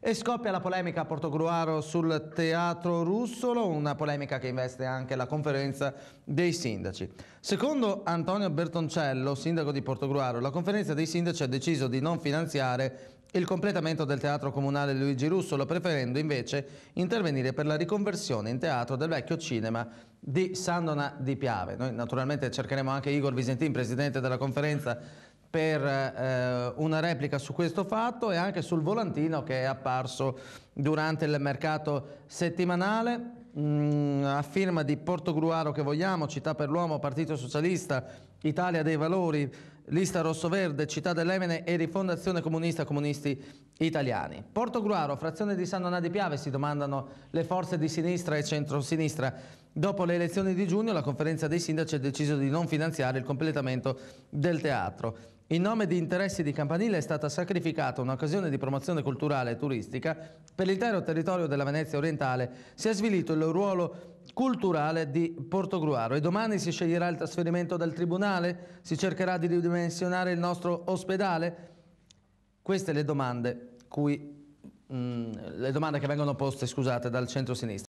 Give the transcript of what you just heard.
E scoppia la polemica a Portogruaro sul Teatro Russolo, una polemica che investe anche la conferenza dei sindaci. Secondo Antonio Bertoncello, sindaco di Portogruaro, la conferenza dei sindaci ha deciso di non finanziare il completamento del teatro comunale Luigi Russolo, preferendo invece intervenire per la riconversione in teatro del vecchio cinema di San Donà di Piave. Noi naturalmente cercheremo anche Igor Visentin, presidente della conferenza, per una replica su questo fatto e anche sul volantino che è apparso durante il mercato settimanale, a firma di Portogruaro che vogliamo, Città per l'Uomo, Partito Socialista, Italia dei Valori, Lista Rossoverde, Città dell'Emene e Rifondazione Comunista, Comunisti Italiani. Portogruaro, frazione di San Donà di Piave, si domandano le forze di sinistra e centrosinistra. Dopo le elezioni di giugno la conferenza dei sindaci ha deciso di non finanziare il completamento del teatro. In nome di interessi di campanile è stata sacrificata un'occasione di promozione culturale e turistica. Per l'intero territorio della Venezia orientale si è svilito il ruolo culturale di Portogruaro e domani si sceglierà il trasferimento del tribunale? Si cercherà di ridimensionare il nostro ospedale? Queste le domande che vengono poste, scusate, dal centro-sinistra.